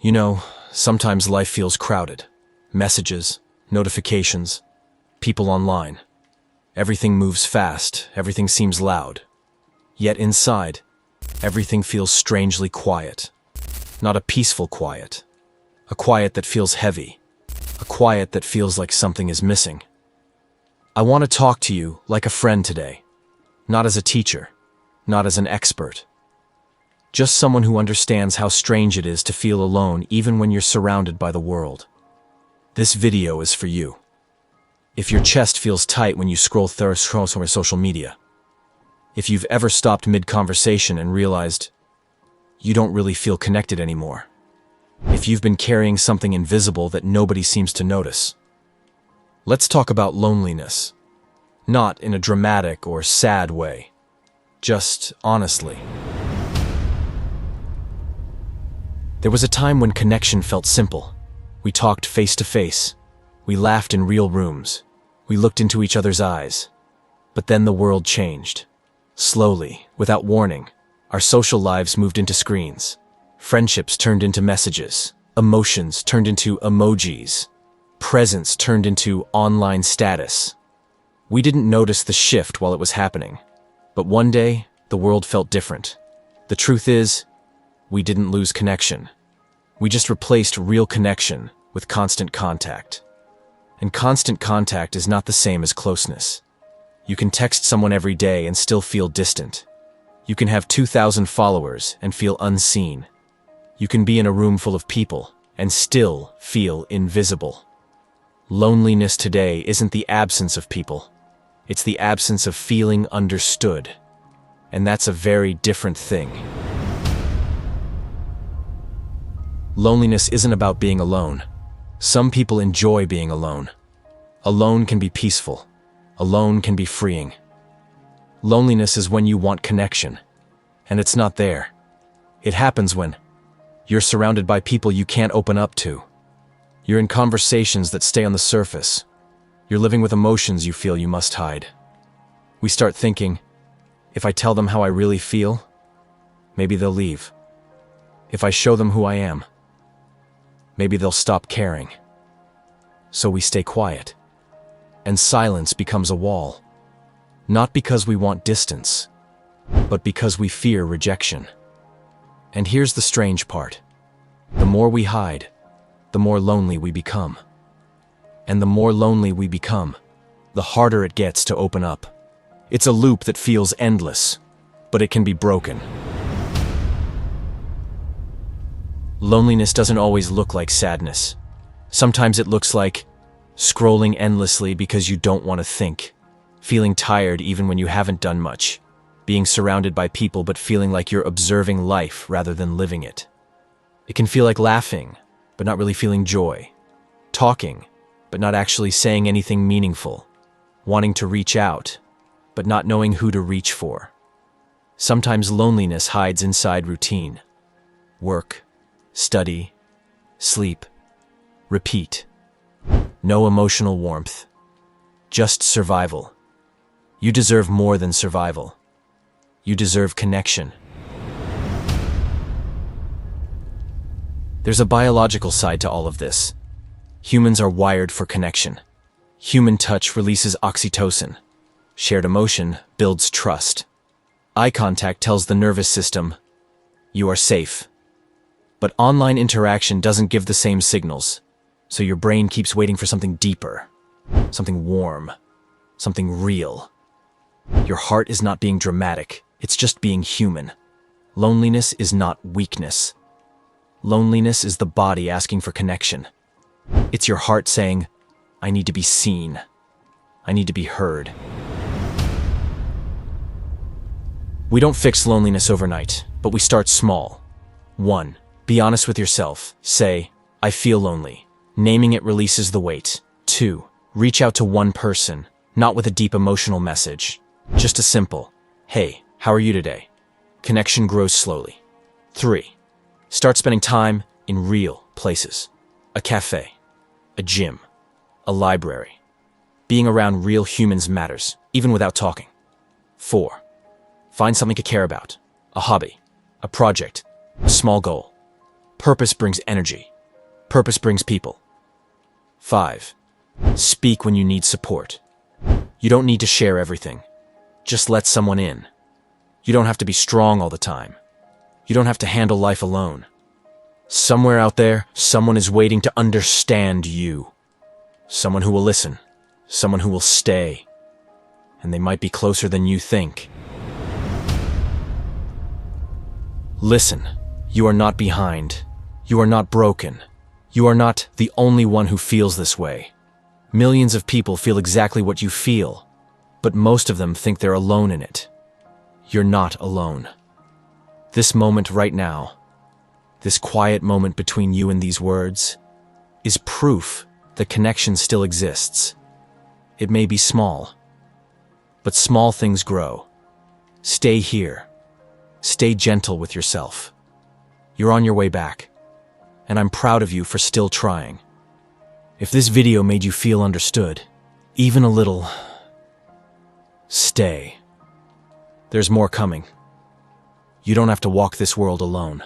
You know, sometimes life feels crowded. Messages, notifications, people online. Everything moves fast, everything seems loud. Yet inside, everything feels strangely quiet. Not a peaceful quiet. A quiet that feels heavy. A quiet that feels like something is missing. I want to talk to you like a friend today. Not as a teacher. Not as an expert. Just someone who understands how strange it is to feel alone even when you're surrounded by the world. This video is for you. If your chest feels tight when you scroll through social media. If you've ever stopped mid-conversation and realized you don't really feel connected anymore. If you've been carrying something invisible that nobody seems to notice. Let's talk about loneliness. Not in a dramatic or sad way. Just honestly. There was a time when connection felt simple. We talked face to face. We laughed in real rooms. We looked into each other's eyes. But then the world changed. Slowly, without warning, our social lives moved into screens. Friendships turned into messages. Emotions turned into emojis. Presence turned into online status. We didn't notice the shift while it was happening. But one day, the world felt different. The truth is, we didn't lose connection. We just replaced real connection with constant contact. And constant contact is not the same as closeness. You can text someone every day and still feel distant. You can have 2,000 followers and feel unseen. You can be in a room full of people and still feel invisible. Loneliness today isn't the absence of people. It's the absence of feeling understood. And that's a very different thing. Loneliness isn't about being alone. Some people enjoy being alone. Alone can be peaceful. Alone can be freeing. Loneliness is when you want connection, and it's not there. It happens when you're surrounded by people you can't open up to. You're in conversations that stay on the surface. You're living with emotions you feel you must hide. We start thinking, if I tell them how I really feel, maybe they'll leave. If I show them who I am, maybe they'll stop caring. So we stay quiet. And silence becomes a wall. Not because we want distance, but because we fear rejection. And here's the strange part. The more we hide, the more lonely we become. And the more lonely we become, the harder it gets to open up. It's a loop that feels endless, but it can be broken. Loneliness doesn't always look like sadness. Sometimes it looks like scrolling endlessly because you don't want to think, feeling tired even when you haven't done much, being surrounded by people but feeling like you're observing life rather than living it. It can feel like laughing, but not really feeling joy, talking, but not actually saying anything meaningful, wanting to reach out, but not knowing who to reach for. Sometimes loneliness hides inside routine. Work, study, sleep, repeat. No emotional warmth. Just survival. You deserve more than survival. You deserve connection. There's a biological side to all of this. Humans are wired for connection. Human touch releases oxytocin. Shared emotion builds trust. Eye contact tells the nervous system, you are safe. But online interaction doesn't give the same signals. So your brain keeps waiting for something deeper, something warm, something real. Your heart is not being dramatic, it's just being human. Loneliness is not weakness. Loneliness is the body asking for connection. It's your heart saying, I need to be seen. I need to be heard. We don't fix loneliness overnight, but we start small. 1. Be honest with yourself. Say, I feel lonely. Naming it releases the weight. 2. Reach out to one person, not with a deep emotional message. Just a simple, hey, how are you today? Connection grows slowly. 3. Start spending time in real places. A cafe, a gym, a library. Being around real humans matters, even without talking. 4. Find something to care about. A hobby, a project, a small goal. Purpose brings energy. Purpose brings people. 5. Speak when you need support. You don't need to share everything. Just let someone in. You don't have to be strong all the time. You don't have to handle life alone. Somewhere out there, someone is waiting to understand you. Someone who will listen. Someone who will stay. And they might be closer than you think. Listen, you are not behind. You are not broken. You are not the only one who feels this way. Millions of people feel exactly what you feel, but most of them think they're alone in it. You're not alone. This moment right now, this quiet moment between you and these words, is proof that connection still exists. It may be small, but small things grow. Stay here. Stay gentle with yourself. You're on your way back, and I'm proud of you for still trying. If this video made you feel understood, even a little, stay. There's more coming. You don't have to walk this world alone.